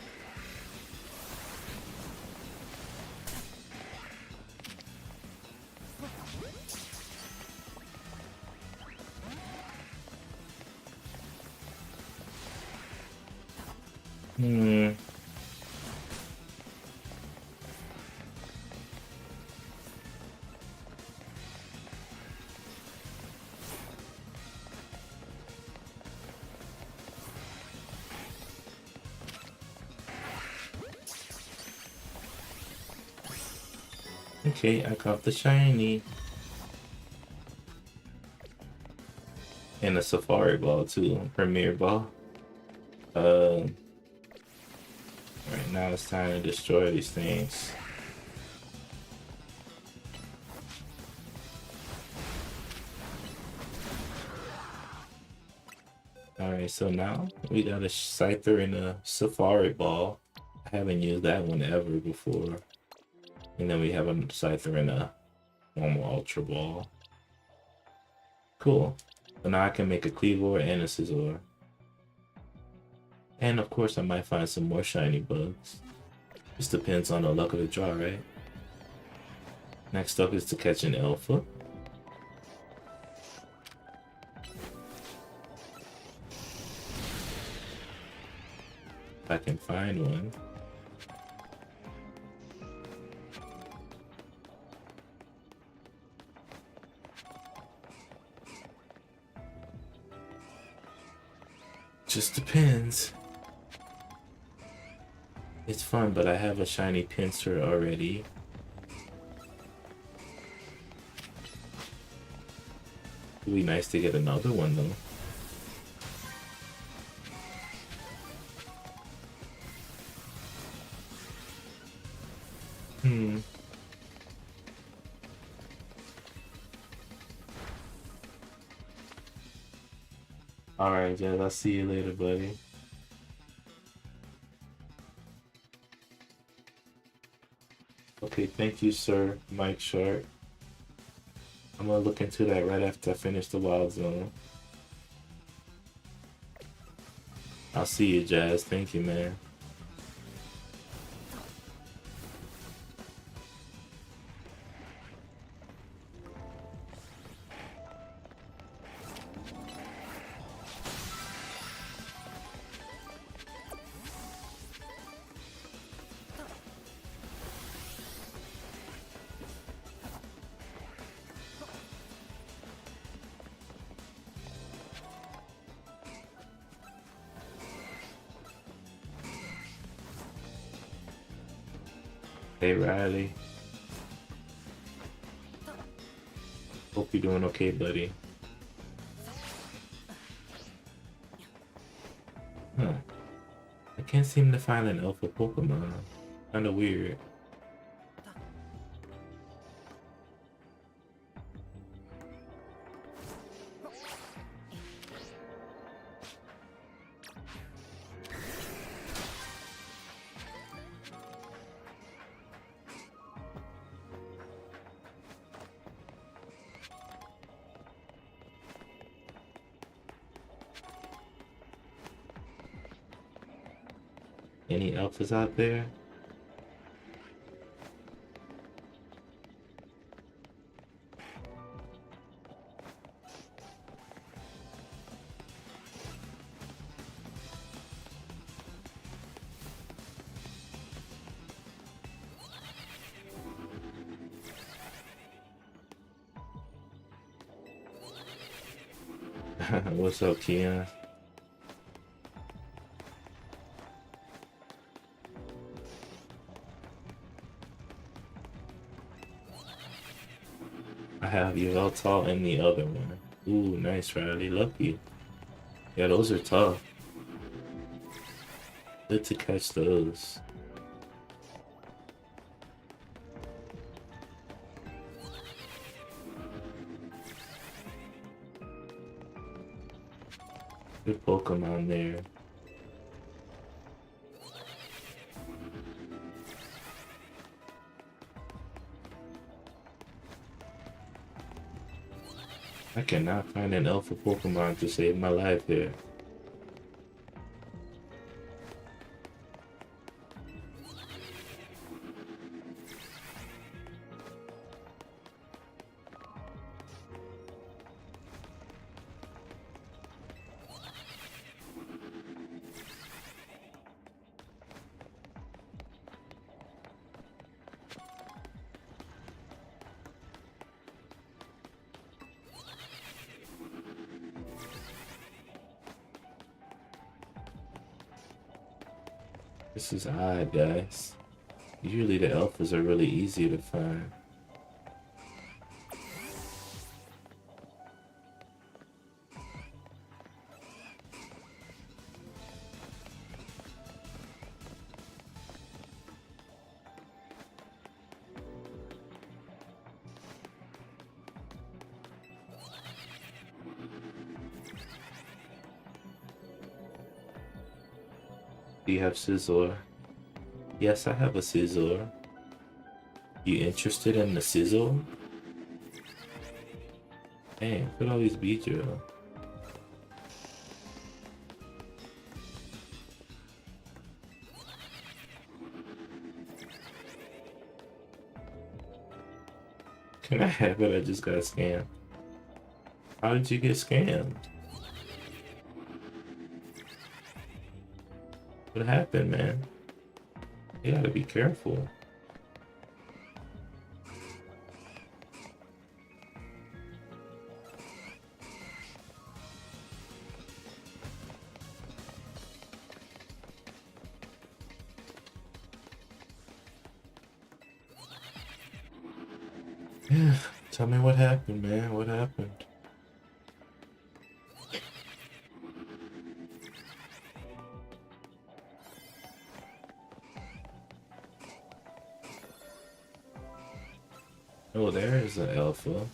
Okay, I caught the shiny. And a Safari ball too, Premier ball. Right now it's time to destroy these things. Alright, so now we got a Scyther and a Safari ball. I haven't used that one ever before. And then we have a Scyther and a normal Ultra Ball. Cool. So now I can make a Cleavor and a Scizor. And of course, I might find some more shiny bugs. Just depends on the luck of the draw, right? Next up is to catch an alpha. If I can find one. Just depends. It's fun, but I have a shiny pincer already. It'd be nice to get another one though. Alright, Jazz, I'll see you later, buddy. Okay, thank you, sir, Mike Sharp. I'm gonna look into that right after I finish the Wild Zone. I'll see you, Jazz. Thank you, man. Hey, Riley. Hope you're doing okay, buddy. Huh. I can't seem to find an alpha Pokemon. Kinda weird. Any alphas out there? What's up, Kian? I have Yveltal and the other one. Ooh, nice, Riley. Lucky. Yeah, those are tough. Good to catch those. Good Pokemon there. I cannot find an alpha Pokemon to save my life here. This is odd, guys. Usually the alphas are really easy to find. Do you have Scizor? Yes, I have a Scizor. You interested in the Scizor? Dang, look at all these Beedrill. Can I have it? I just got scammed. How did you get scammed? What happened, man? You gotta be careful. Yeah, tell me what happened, man. What happened? Oh, there is an alpha.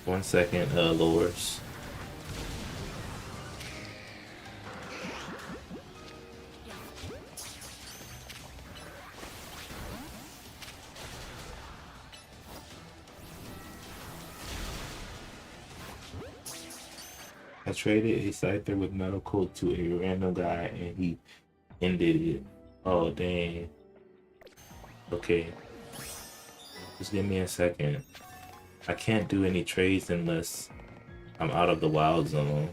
One second, lowers. I traded a Scyther with Metal Coat to a random guy and he ended it. Oh, dang. Okay. Just give me a second. I can't do any trades unless I'm out of the wild zone.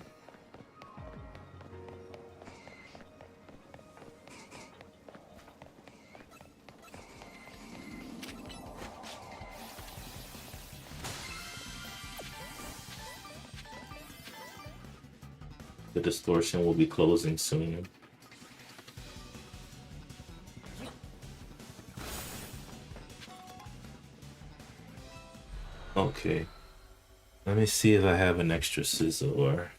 The distortion will be closing soon. Okay. Let me see if I have an extra Scizor.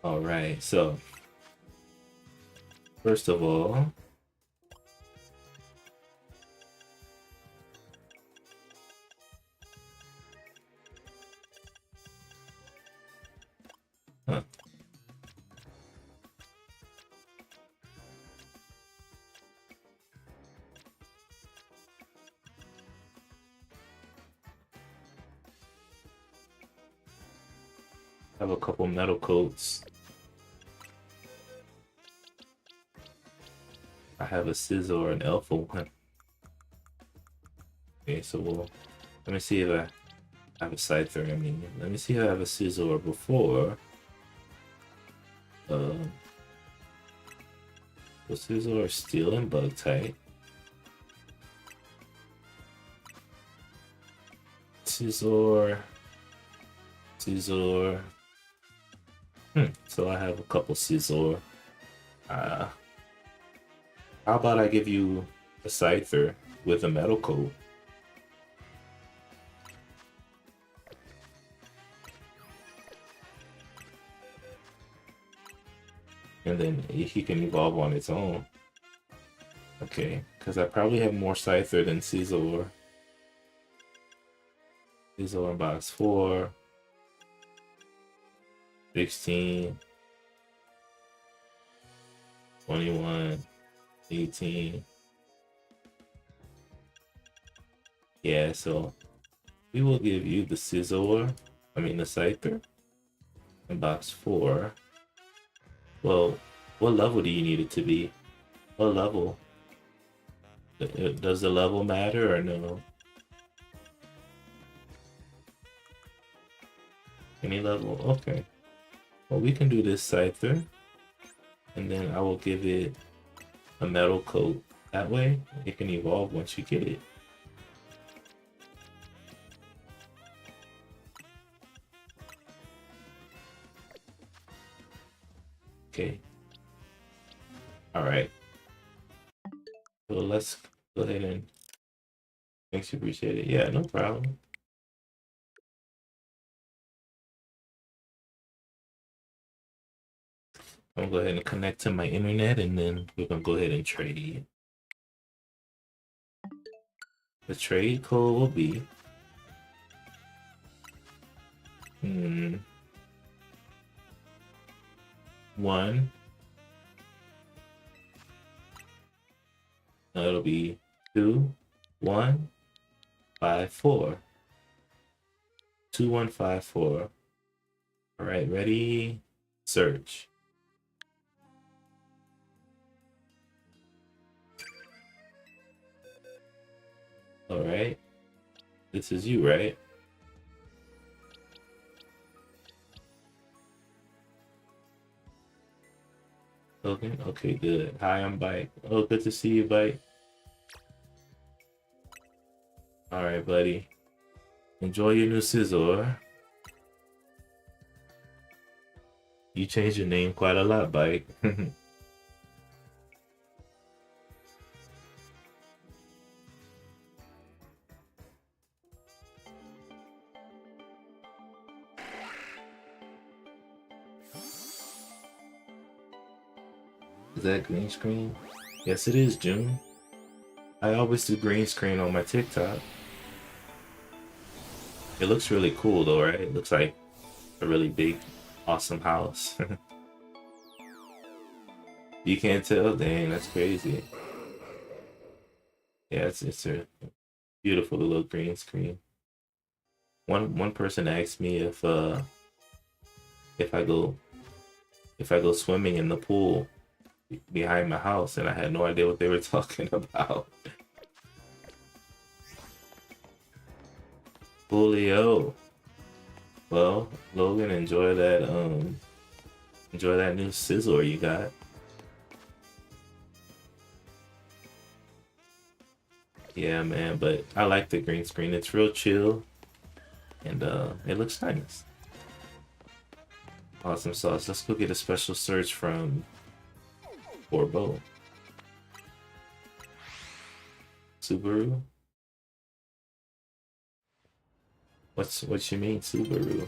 Alright, so first of all, huh. I have a couple metal coats. I have a Scizor and Alpha one. Okay, so let me see if I have a Scyther. I mean, let me see if I have a Scizor before. The Scizor is Steel and Bug type. Scizor. So I have a couple Scizor. How about I give you a Scyther with a Metal Coat? And then he can evolve on its own. Okay, because I probably have more Scyther than Scizor. Scizor in box 4. 16. 21. 18. Yeah, so we will give you the Scizor, the Scyther, in box 4. Well, what level do you need it to be? What level? Does the level matter or no? Any level? Okay. Well, we can do this Scyther, and then I will give it a Metal Coat. That way, it can evolve once you get it. Okay. Alright. let's go ahead and thanks, appreciate it. Yeah, no problem. I'm gonna go ahead and connect to my internet, and then we're gonna go ahead and trade. The trade code will be one. No, it'll be 2154. 2154. All right, ready? Search. All right. This is you, right? Okay, okay, good. Hi, I'm Bike. Oh, good to see you, Bike. All right, buddy. Enjoy your new scissor. You changed your name quite a lot, Bike. Is that green screen? Yes, it is, June. I always do green screen on my TikTok. It looks really cool though, right? It looks like a really big, awesome house. You can't tell? Dang, that's crazy. Yeah, it's a beautiful little green screen. One person asked me if I go if I go swimming in the pool behind my house, and I had no idea what they were talking about. Julio. Well, Logan, enjoy that new sizzler you got. Yeah, man, but I like the green screen. It's real chill, and it looks nice. Awesome sauce. Let's go get a special search from Borbo. Subaru? What you mean, Subaru?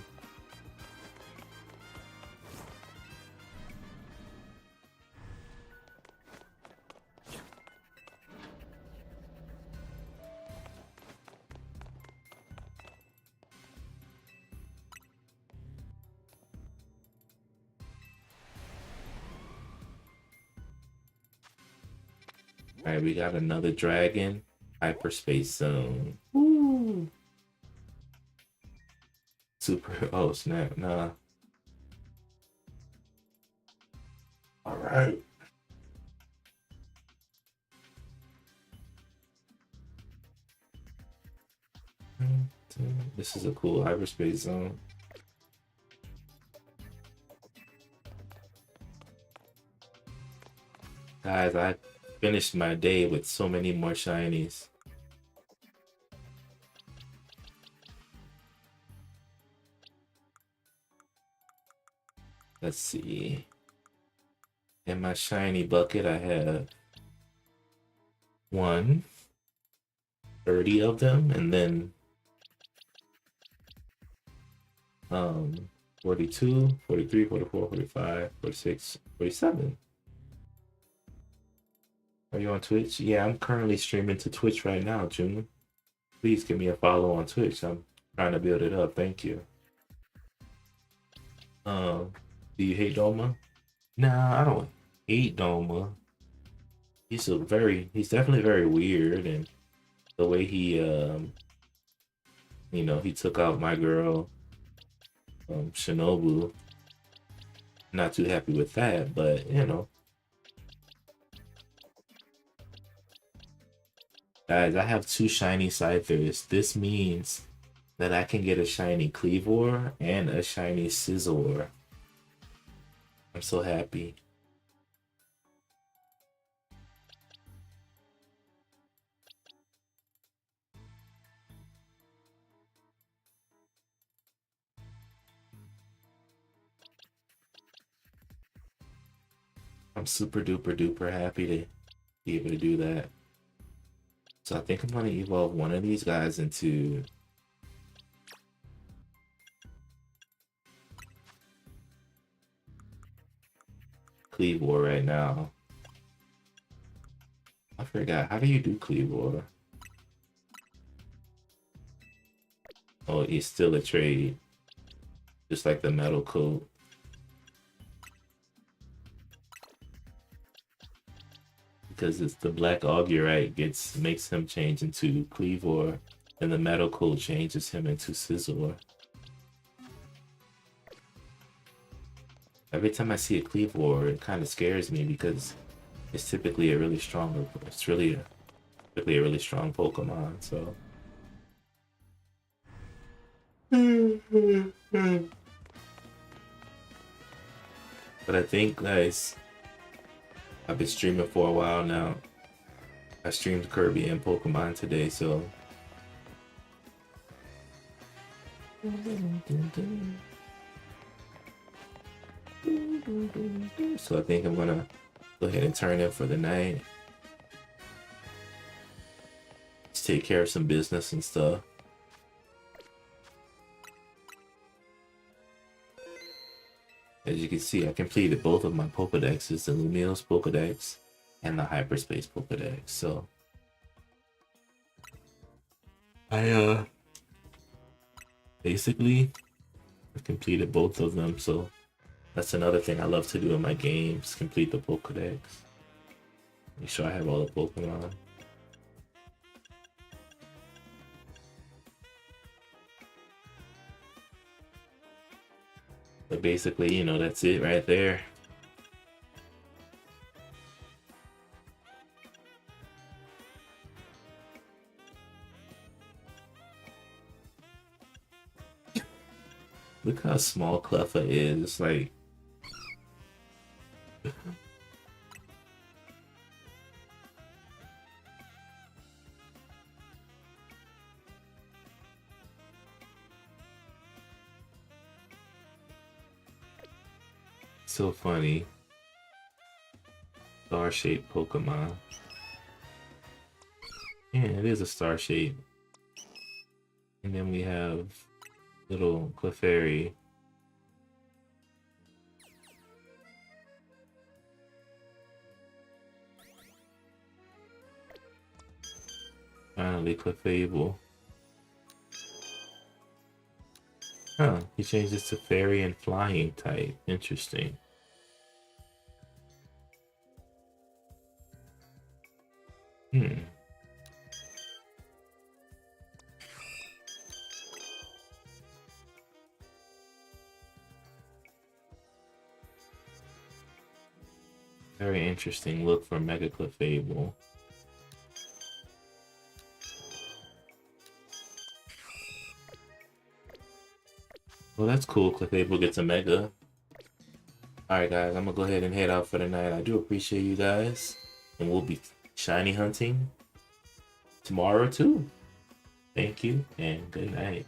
Alright, we got another dragon. Hyperspace zone. Woo! Super. Oh, snap. Nah. Alright. This is a cool hyperspace zone. Guys, I finished my day with so many more shinies. Let's see. In my shiny bucket, I have 30 of them, and then 42, 43, 44, 45, 46, 47. Are you on Twitch? Yeah, I'm currently streaming to Twitch right now, June. Please give me a follow on Twitch. I'm trying to build it up. Thank you. Do you hate Doma? Nah, I don't hate Doma. He's definitely very weird, and the way he he took out my girl Shinobu. Not too happy with that, but guys, I have 2 shiny Scythers. This means that I can get a shiny Cleavor and a shiny Scizor. I'm so happy. I'm super duper duper happy to be able to do that. So I think I'm gonna evolve one of these guys into Cleavor right now. I forgot, how do you do Cleavor? Oh, it's still a trade. Just like the metal coat. Because it's the black augurite makes him change into Cleavor, and the metal coat changes him into Scizor. Every time I see a Cleavor, it kind of scares me because it's typically a really strong, typically a really strong Pokemon, so. But I think, guys, I've been streaming for a while now. I streamed Kirby and Pokemon today, so. So I think I'm gonna go ahead and turn in for the night. Just take care of some business and stuff. As you can see, I completed both of my Pokedexes, the Lumiose Pokedex and the Hyperspace Pokedex. So I basically I've completed both of them. So that's another thing I love to do in my games, complete the Pokedex. Make sure I have all the Pokemon. But basically, you know, that's it right there. Look how small Cleffa is. It's like so funny. Star-shaped Pokemon. Yeah, it is a star shape. And then we have little Clefairy. Finally, Clefable. Huh, he changed this to Fairy and Flying type. Interesting. Hmm. Very interesting look for Mega Clefable. Well, that's cool. Clefable gets a Mega. Alright, guys, I'm gonna go ahead and head out for the night. I do appreciate you guys. And we'll be shiny hunting tomorrow, too. Thank you, and good night.